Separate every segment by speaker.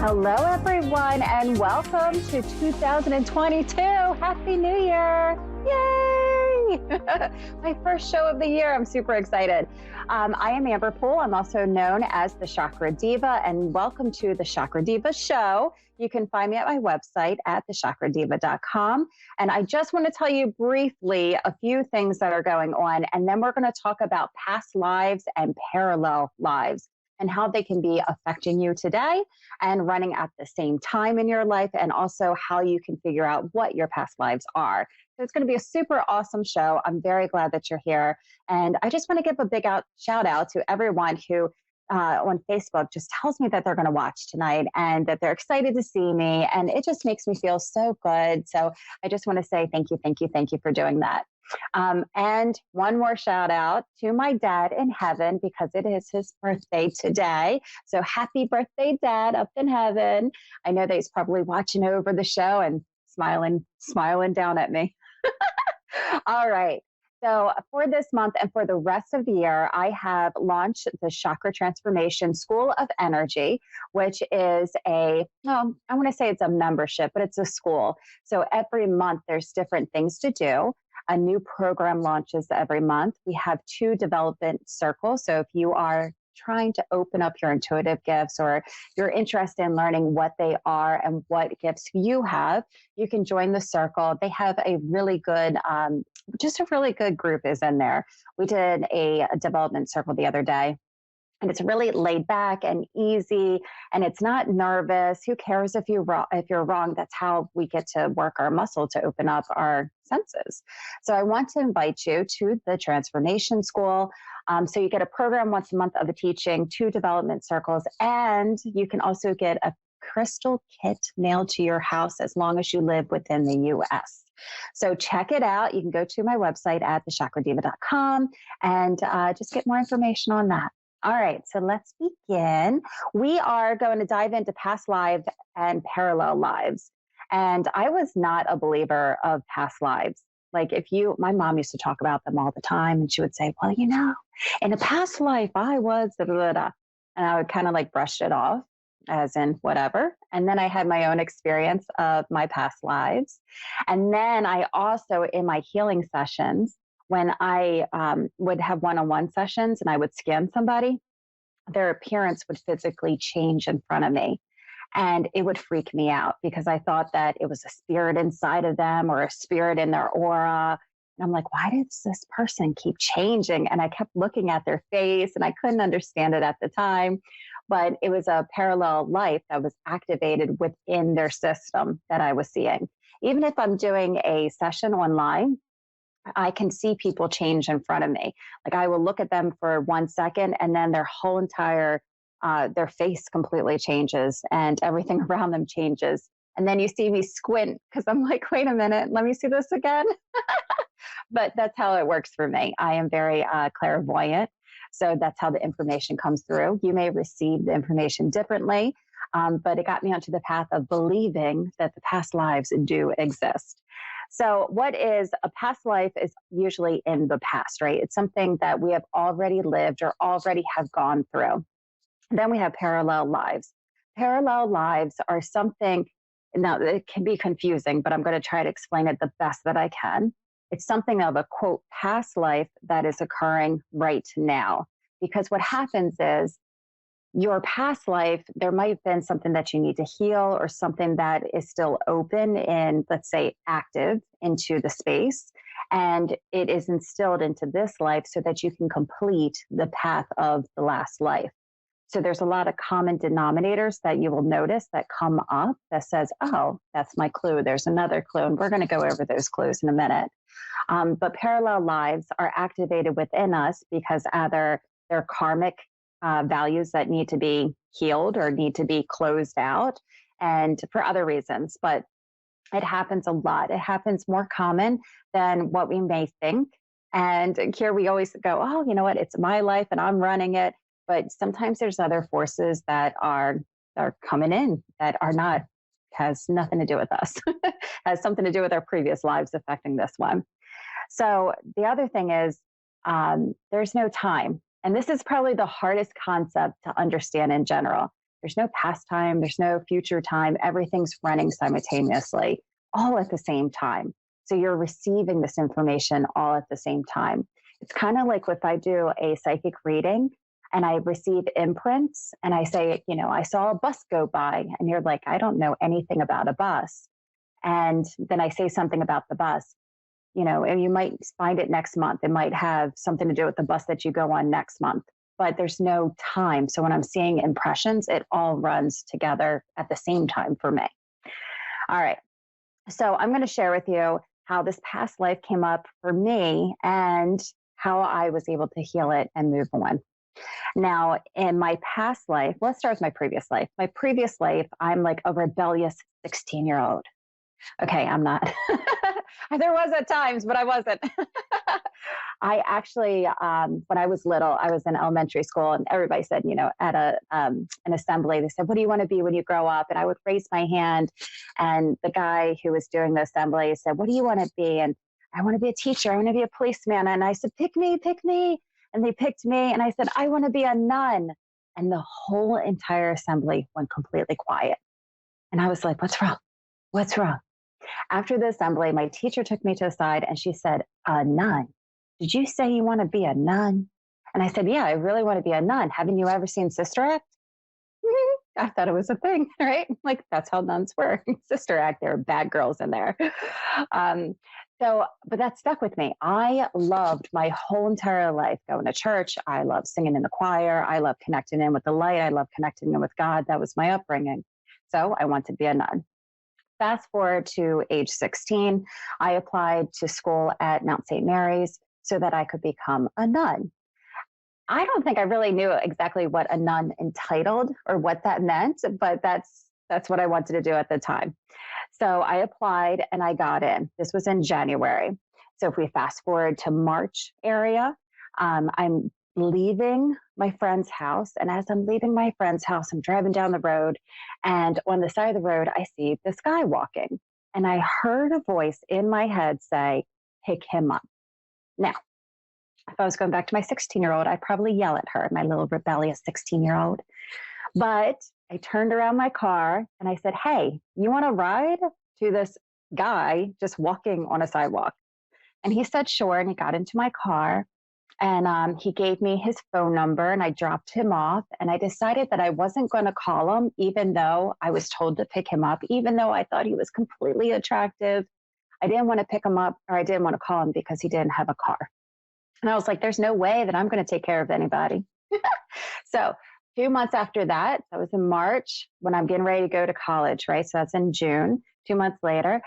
Speaker 1: Hello, everyone, and welcome to 2022. Happy New Year. Yay! My first show of the year. I'm super excited. I am Amber Poole. I'm also known as the Chakra Diva, and welcome to the Chakra Diva show. You can find me at my website at thechakradeva.com. And I just want to tell you briefly a few things that are going on, and then we're going to talk about past lives and parallel lives and how they can be affecting you today and running at the same time in your life, and also how you can figure out what your past lives are. So it's going to be a super awesome show. I'm very glad that you're here. And I just want to give a big shout out to everyone who on Facebook just tells me that they're going to watch tonight and that they're excited to see me. And it just makes me feel so good. So I just want to say thank you for doing that. And one more shout out to my dad in heaven, because it is his birthday today. So happy birthday, Dad, up in heaven. I know that he's probably watching over the show and smiling down at me. All right. So for this month and for the rest of the year, I have launched the Chakra Transformation School of Energy, which is I want to say it's a membership, but it's a school. So every month there's different things to do. A new program launches every month. We have 2 development circles. So if you are trying to open up your intuitive gifts, or you're interested in learning what they are and what gifts you have, you can join the circle. They have a really good, just a really good group is in there. We did a development circle the other day. And it's really laid back and easy, and it's not nervous. Who cares if you're wrong? That's how we get to work our muscle to open up our senses. So I want to invite you to the Transformation School. So you get a program once a month of a teaching, 2 development circles, and you can also get a crystal kit mailed to your house as long as you live within the U.S. So check it out. You can go to my website at thechakradeva.com and just get more information on that. All right, so let's begin. We are going to dive into past lives and parallel lives. And I was not a believer of past lives. Like my mom used to talk about them all the time, and she would say, well, in a past life, I was, da, da, da, da. And I would kind of like brush it off as in whatever. And then I had my own experience of my past lives. And then I also, in my healing sessions, when I would have one-on-one sessions and I would scan somebody, their appearance would physically change in front of me. And it would freak me out because I thought that it was a spirit inside of them or a spirit in their aura. And I'm like, why does this person keep changing? And I kept looking at their face and I couldn't understand it at the time. But it was a parallel life that was activated within their system that I was seeing. Even if I'm doing a session online, I can see people change in front of me. Like I will look at them for 1 second and then their whole entire, their face completely changes and everything around them changes. And then you see me squint because I'm like, wait a minute, let me see this again. But that's how it works for me. I am very clairvoyant. So that's how the information comes through. You may receive the information differently, but it got me onto the path of believing that the past lives do exist. So what is a past life is usually in the past, right? It's something that we have already lived or already have gone through. Then we have parallel lives. Parallel lives are something, now it can be confusing, but I'm going to try to explain it the best that I can. It's something of a quote, past life that is occurring right now. Because what happens is your past life, there might have been something that you need to heal or something that is still open and, let's say, active into the space. And it is instilled into this life so that you can complete the path of the last life. So there's a lot of common denominators that you will notice that come up that says, oh, that's my clue. There's another clue. And we're going to go over those clues in a minute. But parallel lives are activated within us because either they're karmic values that need to be healed or need to be closed out, and for other reasons. But it happens a lot. It happens more common than what we may think. And here we always go, oh, you know what? It's my life and I'm running it. But sometimes there's other forces that are coming in that are not, has nothing to do with us, has something to do with our previous lives affecting this one. So the other thing is there's no time. And this is probably the hardest concept to understand in general. There's no past time. There's no future time. Everything's running simultaneously, all at the same time. So you're receiving this information all at the same time. It's kind of like if I do a psychic reading and I receive imprints and I say, I saw a bus go by, and you're like, I don't know anything about a bus. And then I say something about the bus, and you might find it next month. It might have something to do with the bus that you go on next month, but there's no time. So when I'm seeing impressions, it all runs together at the same time for me. All right. So I'm going to share with you how this past life came up for me and how I was able to heal it and move on. Now, in my past life, let's start with my previous life. My previous life, I'm like a rebellious 16-year-old. Okay, I'm not. There was at times, but I wasn't. I actually, when I was little, I was in elementary school, and everybody said, at an assembly, they said, "What do you want to be when you grow up?" And I would raise my hand, and the guy who was doing the assembly said, "What do you want to be?" And I want to be a teacher. I want to be a policeman. And I said, "Pick me, pick me." And they picked me, and I said, "I want to be a nun." And the whole entire assembly went completely quiet. And I was like, "What's wrong? What's wrong?" After the assembly, my teacher took me to the side and she said, "A nun? Did you say you want to be a nun?" And I said, "Yeah, I really want to be a nun. Haven't you ever seen Sister Act?" I thought it was a thing, right? Like, that's how nuns were. Sister Act, there were bad girls in there. But that stuck with me. I loved my whole entire life going to church. I loved singing in the choir. I loved connecting in with the light. I loved connecting in with God. That was my upbringing. So I wanted to be a nun. Fast forward to age 16, I applied to school at Mount St. Mary's so that I could become a nun. I don't think I really knew exactly what a nun entitled or what that meant, but that's what I wanted to do at the time. So I applied and I got in. This was in January. So if we fast forward to March area, I'm leaving my friend's house. And as I'm leaving my friend's house, I'm driving down the road. And on the side of the road, I see this guy walking. And I heard a voice in my head say, "Pick him up." Now, if I was going back to my 16-year-old, I'd probably yell at her, my little rebellious 16-year-old. But I turned around my car and I said, "Hey, you want to ride?" to this guy just walking on a sidewalk. And he said, "Sure." And he got into my car. And he gave me his phone number and I dropped him off. And I decided that I wasn't going to call him, even though I was told to pick him up, even though I thought he was completely attractive. I didn't want to pick him up, or I didn't want to call him because he didn't have a car. And I was like, there's no way that I'm going to take care of anybody. So a few months after that, that was in March when I'm getting ready to go to college, right? So that's in June. 2 months later,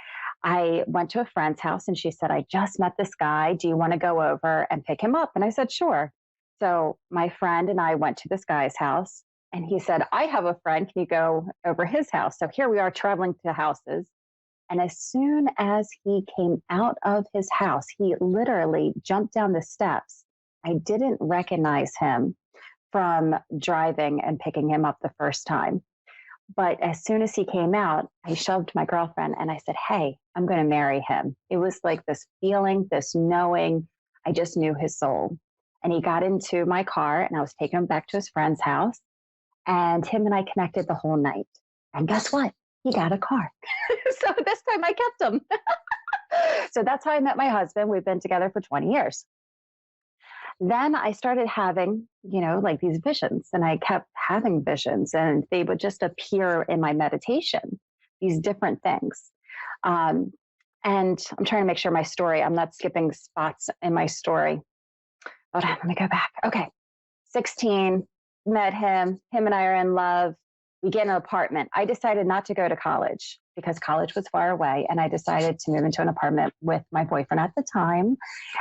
Speaker 1: I went to a friend's house and she said, "I just met this guy. Do you want to go over and pick him up?" And I said, "Sure." So my friend and I went to this guy's house and he said, "I have a friend. Can you go over his house?" So here we are traveling to houses. And as soon as he came out of his house, he literally jumped down the steps. I didn't recognize him from driving and picking him up the first time. But as soon as he came out, I shoved my girlfriend and I said, "Hey, I'm going to marry him." It was like this feeling, this knowing. I just knew his soul. And he got into my car and I was taking him back to his friend's house. And him and I connected the whole night. And guess what? He got a car. So this time I kept him. So that's how I met my husband. We've been together for 20 years. Then I started having, like these visions, and I kept having visions and they would just appear in my meditation, these different things. And I'm trying to make sure my story, I'm not skipping spots in my story. Hold on, let me go back. Okay. 16, met him and I are in love. We get an apartment. I decided not to go to college because college was far away. And I decided to move into an apartment with my boyfriend at the time.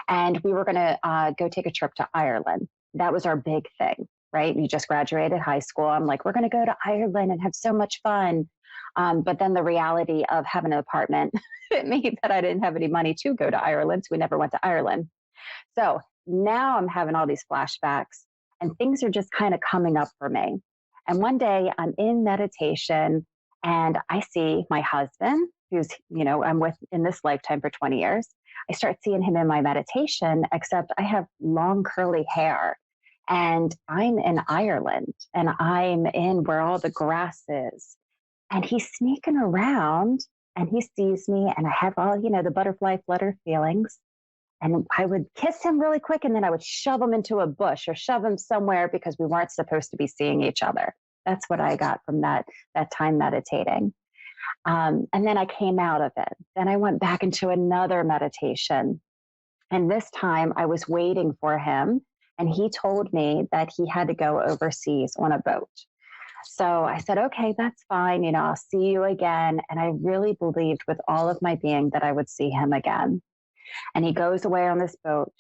Speaker 1: And we were going to go take a trip to Ireland. That was our big thing, right? We just graduated high school. I'm like, we're going to go to Ireland and have so much fun. But then the reality of having an apartment, it made that I didn't have any money to go to Ireland. So we never went to Ireland. So now I'm having all these flashbacks and things are just kind of coming up for me. And one day I'm in meditation and I see my husband, who's, I'm with in this lifetime for 20 years. I start seeing him in my meditation, except I have long curly hair And I'm in Ireland and I'm in where all the grass is. And he's sneaking around and he sees me and I have all, the butterfly flutter feelings. And I would kiss him really quick and then I would shove him into a bush or shove him somewhere because we weren't supposed to be seeing each other. That's what I got from that time meditating. And then I came out of it. Then I went back into another meditation. And this time I was waiting for him. And he told me that he had to go overseas on a boat. So I said, okay, that's fine. I'll see you again. And I really believed with all of my being that I would see him again. And he goes away on this boat.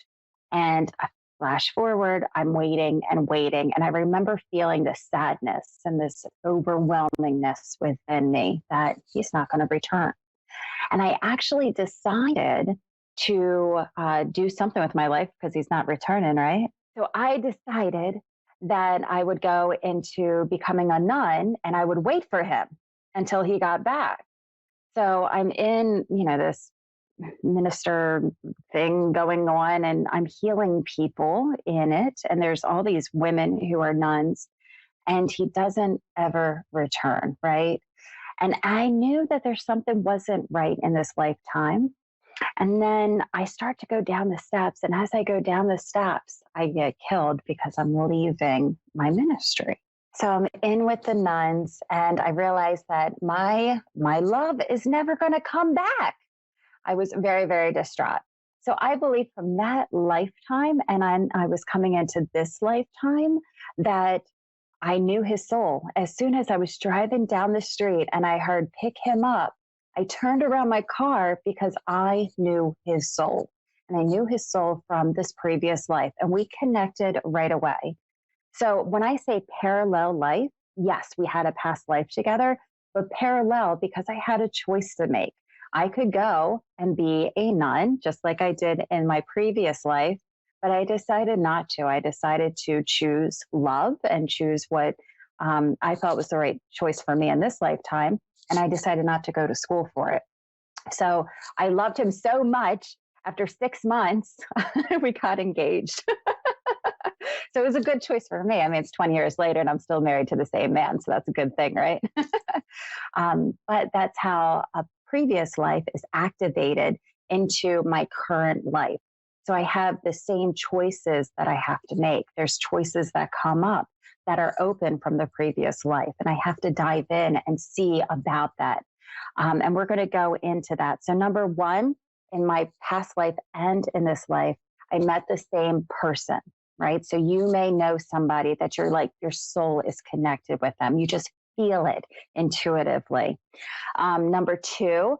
Speaker 1: And I flash forward, I'm waiting and waiting. And I remember feeling this sadness and this overwhelmingness within me that he's not going to return. And I actually decided to do something with my life because he's not returning, right? So I decided that I would go into becoming a nun and I would wait for him until he got back. So I'm in, this minister thing going on and I'm healing people in it. And there's all these women who are nuns and he doesn't ever return, right? And I knew that there's something wasn't right in this lifetime. And then I start to go down the steps. And as I go down the steps, I get killed because I'm leaving my ministry. So I'm in with the nuns and I realized that my love is never going to come back. I was very, very distraught. So I believe from that lifetime, and I was coming into this lifetime, that I knew his soul. As soon as I was driving down the street and I heard pick him up, I turned around my car because I knew his soul. And I knew his soul from this previous life. And we connected right away. So when I say parallel life, yes, we had a past life together, but parallel because I had a choice to make. I could go and be a nun, just like I did in my previous life, but I decided not to. I decided to choose love and choose what I thought was the right choice for me in this lifetime. And I decided not to go to school for it. So I loved him so much. After 6 months, we got engaged. So it was a good choice for me. I mean, it's 20 years later and I'm still married to the same man. So that's a good thing, right? But that's how a previous life is activated into my current life. So I have the same choices that I have to make. There's choices that come up that are open from the previous life. And I have to dive in and see about that. And we're going to go into that. So number one, in my past life and in this life, I met the same person, right? So you may know somebody that you're like, your soul is connected with them. You just feel it intuitively. Number two,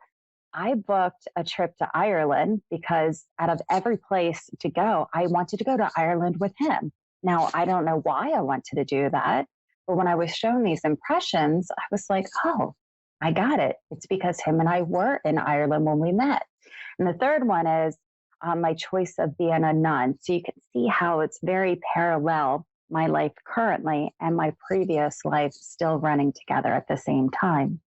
Speaker 1: I booked a trip to Ireland because out of every place to go, I wanted to go to Ireland with him. Now, I don't know why I wanted to do that, but when I was shown these impressions, I was like, oh, I got it. It's because him and I were in Ireland when we met. And the third one is my choice of being a nun. So you can see how it's very parallel, my life currently and my previous life still running together at the same time.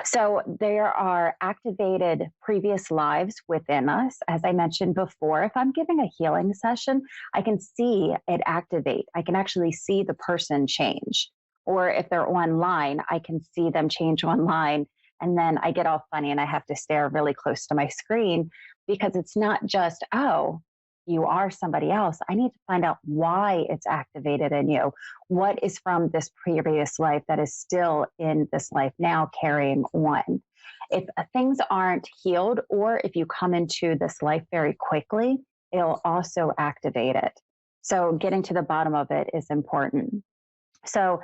Speaker 1: So there are activated previous lives within us. As I mentioned before, if I'm giving a healing session, I can see it activate. I can actually see the person change. Or if they're online, I can see them change online. And then I get all funny and I have to stare really close to my screen because it's not just, oh, you are somebody else. I need to find out why it's activated in you. What is from this previous life that is still in this life now carrying on? If things aren't healed, or if you come into this life very quickly, it'll also activate it. So getting to the bottom of it is important. So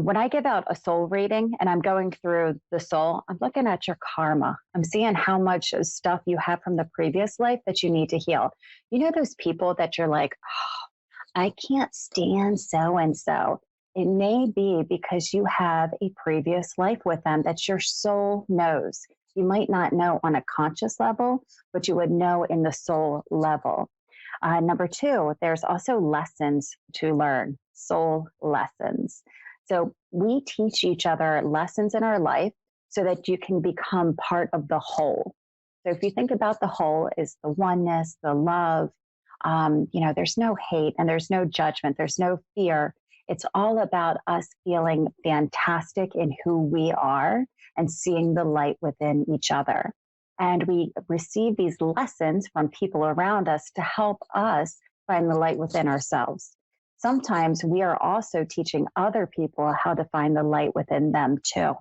Speaker 1: when I give out a soul reading and I'm going through the soul, I'm looking at your karma. I'm seeing how much stuff you have from the previous life that you need to heal. You know, those people that you're like, oh, I can't stand so-and-so. It may be because you have a previous life with them that your soul knows. You might not know on a conscious level, but you would know in the soul level. Number two, there's also lessons to learn, soul lessons. So we teach each other lessons in our life so that you can become part of the whole. So if you think about the whole is the oneness, the love, There's no hate and there's no judgment. There's no fear. It's all about us feeling fantastic in who we are and seeing the light within each other. And we receive these lessons from people around us to help us find the light within ourselves. Sometimes we are also teaching other people how to find the light within them too.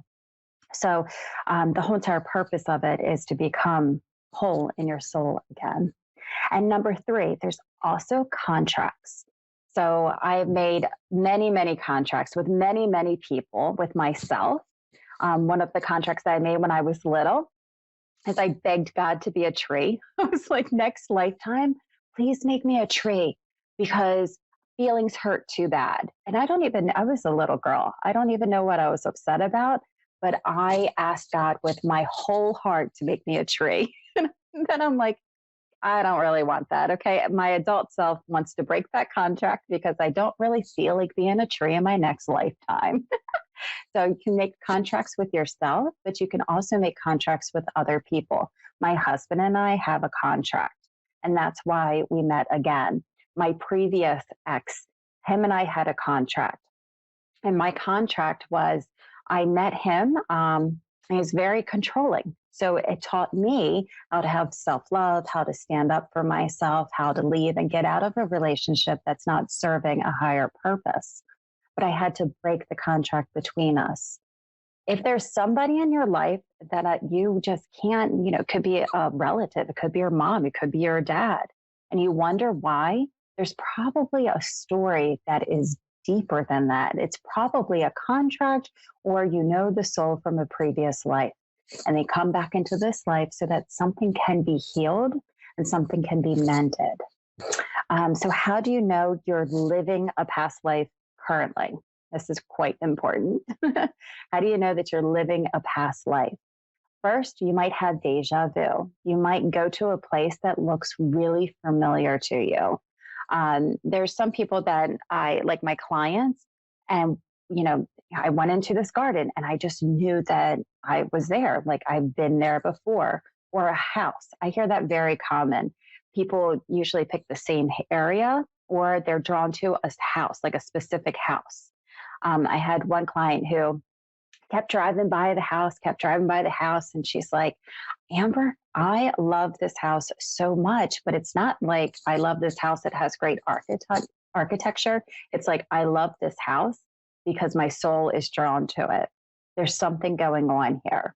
Speaker 1: So the whole entire purpose of it is to become whole in your soul again. And number 3, there's also contracts. So I've made many, many contracts with many, many people, with myself. One of the contracts that I made when I was little is I begged God to be a tree. I was like, next lifetime, please make me a tree, because feelings hurt too bad. And I was a little girl. I don't even know what I was upset about, but I asked God with my whole heart to make me a tree. And then I'm like, I don't really want that. Okay. My adult self wants to break that contract because I don't really feel like being a tree in my next lifetime. So you can make contracts with yourself, but you can also make contracts with other people. My husband and I have a contract, and that's why we met again. My previous ex, him and I had a contract. And my contract was, I met him, he was very controlling. So it taught me how to have self-love, how to stand up for myself, how to leave and get out of a relationship that's not serving a higher purpose. But I had to break the contract between us. If there's somebody in your life that you just can't, it could be a relative, it could be your mom, it could be your dad, and you wonder why, there's probably a story that is deeper than that. It's probably a contract, or the soul from a previous life. And they come back into this life so that something can be healed and something can be mended. So how do you know you're living a past life currently? This is quite important. How do you know that you're living a past life? First, you might have deja vu. You might go to a place that looks really familiar to you. There's some people that I, like my clients, and I went into this garden and I just knew that I was there. Like I've been there before. Or a house. I hear that very common. People usually pick the same area, or they're drawn to a house, like a specific house. I had one client who kept driving by the house, and she's like, Amber, I love this house so much, but it's not like I love this house that has great architecture. It's like, I love this house because my soul is drawn to it. There's something going on here.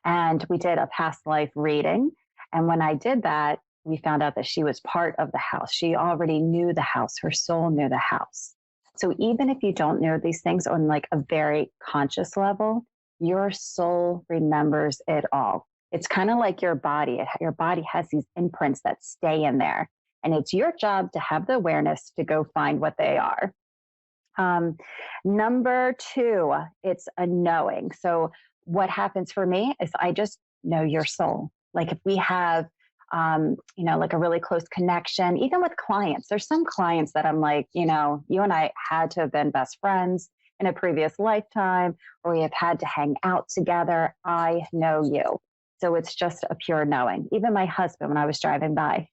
Speaker 1: And we did a past life reading. And when I did that, we found out that she was part of the house. She already knew the house. Her soul knew the house. So even if you don't know these things on like a very conscious level, your soul remembers it all. It's kind of like your body. Your body has these imprints that stay in there. And it's your job to have the awareness to go find what they are. Number 2, it's a knowing. So what happens for me is I just know your soul. Like if we have, like a really close connection, even with clients, there's some clients that I'm like, you and I had to have been best friends in a previous lifetime, or we have had to hang out together. I know you. So it's just a pure knowing. Even my husband, when I was driving by,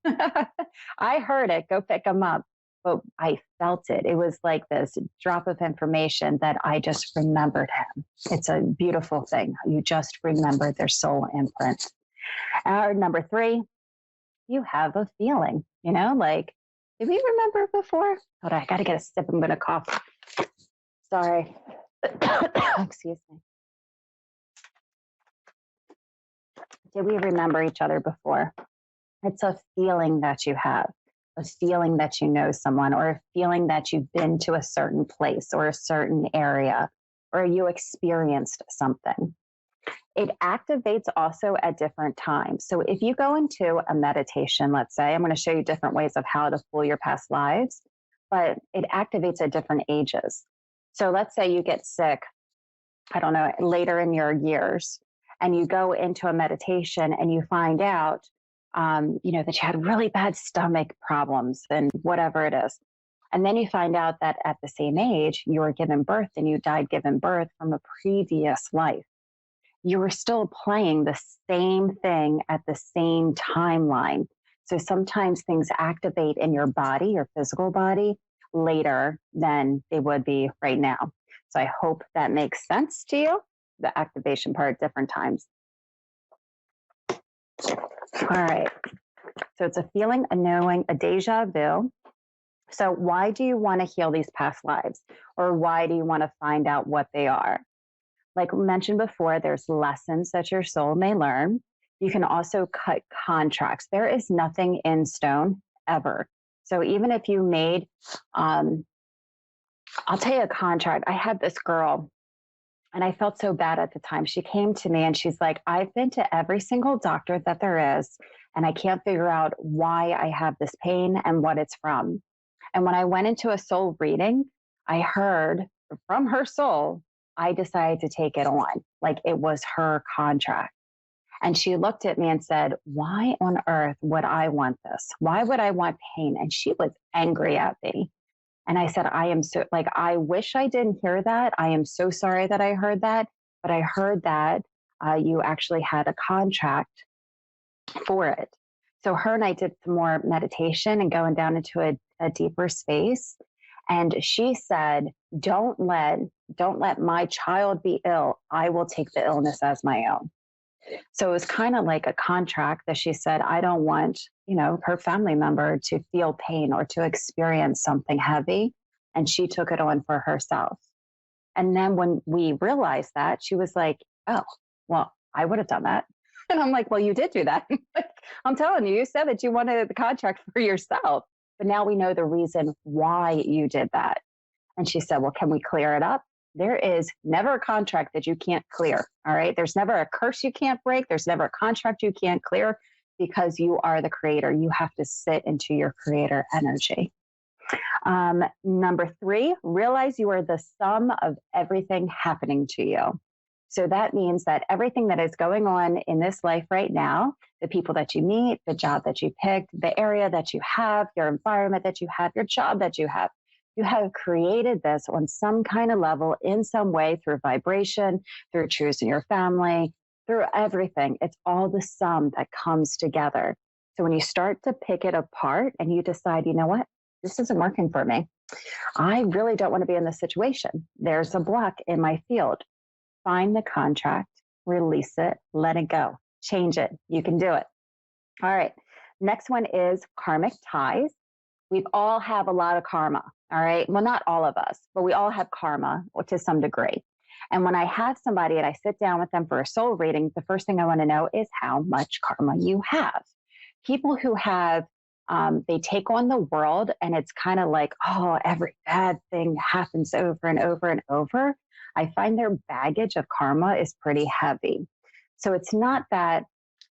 Speaker 1: I heard it, go pick him up. But I felt it. It was like this drop of information that I just remembered him. It's a beautiful thing. You just remember their soul imprint. Number 3, you have a feeling, like, did we remember before? Hold on, I got to get a sip. I'm going to cough. Sorry. Excuse me. Did we remember each other before? It's a feeling that you have, a feeling that you know someone, or a feeling that you've been to a certain place or a certain area, or you experienced something. It activates also at different times. So if you go into a meditation, let's say, I'm going to show you different ways of how to fool your past lives, but it activates at different ages. So let's say you get sick, I don't know, later in your years, and you go into a meditation and you find out, that you had really bad stomach problems and whatever it is. And then you find out that at the same age, you were given birth and you died giving birth from a previous life. You were still playing the same thing at the same timeline. So sometimes things activate in your body, your physical body, later than they would be right now. So I hope that makes sense to you, the activation part, different times. All right. So it's a feeling, a knowing, a deja vu. So why do you want to heal these past lives? Or why do you want to find out what they are? Like mentioned before, there's lessons that your soul may learn. You can also cut contracts. There is nothing in stone ever. So even if you made, I'll tell you a contract. I had this girl and I felt so bad at the time. She came to me and she's like, I've been to every single doctor that there is, and I can't figure out why I have this pain and what it's from. And when I went into a soul reading, I heard from her soul, I decided to take it on. Like it was her contract. And she looked at me and said, why on earth would I want this? Why would I want pain? And she was angry at me. And I said, I am so, like, I wish I didn't hear that. I am so sorry that I heard that. But I heard that you actually had a contract for it. So her and I did some more meditation and going down into a deeper space. And she said, don't let my child be ill. I will take the illness as my own. So it was kind of like a contract that she said, I don't want, her family member to feel pain or to experience something heavy. And she took it on for herself. And then when we realized that, she was like, oh, well, I would have done that. And I'm like, well, you did do that. I'm telling you, you said that you wanted the contract for yourself. But now we know the reason why you did that. And she said, well, can we clear it up? There is never a contract that you can't clear. All right. There's never a curse you can't break. There's never a contract you can't clear because you are the creator. You have to sit into your creator energy. Number 3, realize you are the sum of everything happening to you. So that means that everything that is going on in this life right now, the people that you meet, the job that you picked, the area that you have, your environment that you have, your job that you have created this on some kind of level in some way through vibration, through choosing your family, through everything. It's all the sum that comes together. So when you start to pick it apart and you decide, you know what, this isn't working for me. I really don't want to be in this situation. There's a block in my field. Find the contract, release it, let it go, change it. You can do it. All right. Next one is karmic ties. We all have a lot of karma. All right. Well, not all of us, but we all have karma to some degree. And when I have somebody and I sit down with them for a soul reading, the first thing I want to know is how much karma you have. People who have, they take on the world and it's kind of like, oh, every bad thing happens over and over and over. I find their baggage of karma is pretty heavy. So it's not that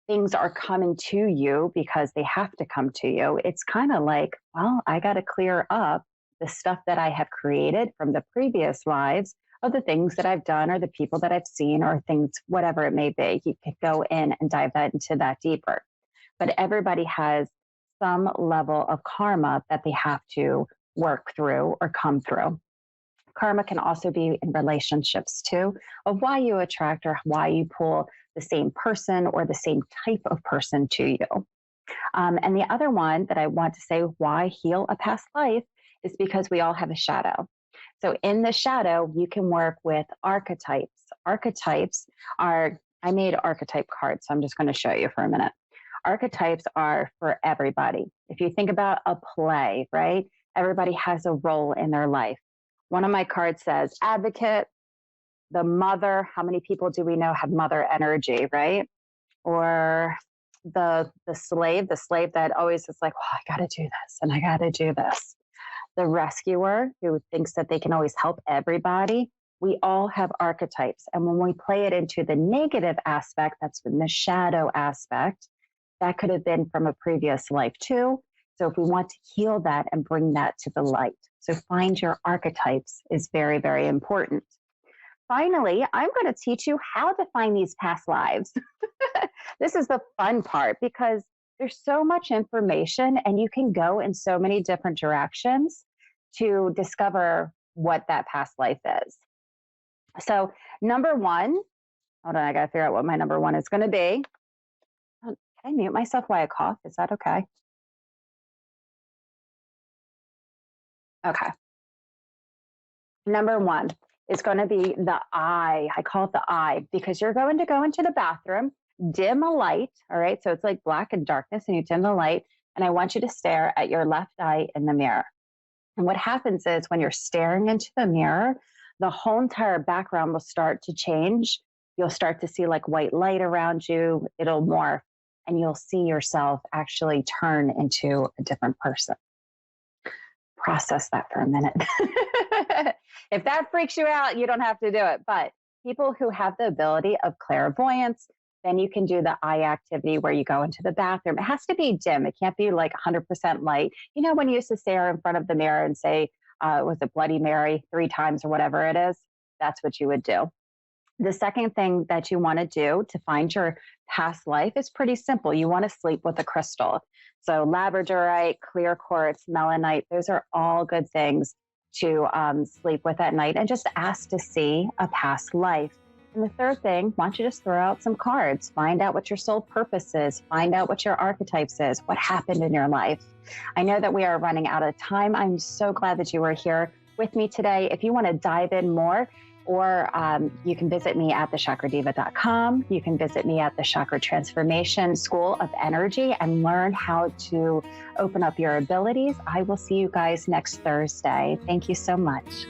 Speaker 1: things are coming to you because they have to come to you. It's kind of like, well, I got to clear up the stuff that I have created from the previous lives of the things that I've done or the people that I've seen or things, whatever it may be. You could go in and dive into that deeper. But everybody has some level of karma that they have to work through or come through. Karma can also be in relationships too, of why you attract or why you pull the same person or the same type of person to you. And the other one that I want to say why heal a past life is because we all have a shadow. So in the shadow, you can work with archetypes. Archetypes are, I made archetype cards, so I'm just going to show you for a minute. Archetypes are for everybody. If you think about a play, right? Everybody has a role in their life. One of my cards says advocate, the mother. How many people do we know have mother energy, right? Or the slave that always is like, oh, I got to do this and I got to do this. The rescuer who thinks that they can always help everybody. We all have archetypes. And when we play it into the negative aspect, that's in the shadow aspect, that could have been from a previous life too. So if we want to heal that and bring that to the light. So find your archetypes is very, very important. Finally, I'm going to teach you how to find these past lives. This is the fun part because there's so much information and you can go in so many different directions to discover what that past life is. So number 1, hold on, I got to figure out what my number 1 is going to be. Can I mute myself while I cough? Is that okay? Okay. Number one is going to be the eye. I call it the eye because you're going to go into the bathroom, dim a light. All right. So it's like black and darkness, and you dim the light. And I want you to stare at your left eye in the mirror. And what happens is when you're staring into the mirror, the whole entire background will start to change. You'll start to see like white light around you. It'll morph, and you'll see yourself actually turn into a different person. Process that for a minute. If that freaks you out, you don't have to do it. But people who have the ability of clairvoyance, then you can do the eye activity where you go into the bathroom. It has to be dim. It can't be like 100% light. You know, when you used to stare in front of the mirror and say, was it Bloody Mary 3 times or whatever it is? That's what you would do. The second thing that you want to do to find your past life is pretty simple. You want to sleep with a crystal. So labradorite, clear quartz, melanite, those are all good things to sleep with at night, and just ask to see a past life. And the third thing, why don't you just throw out some cards, find out what your soul purpose is, find out what your archetypes is, what happened in your life. I know that we are running out of time. I'm so glad that you were here with me today. If you want to dive in more, or you can visit me at thechakradeva.com. You can visit me at the Chakra Transformation School of Energy and learn how to open up your abilities. I will see you guys next Thursday. Thank you so much.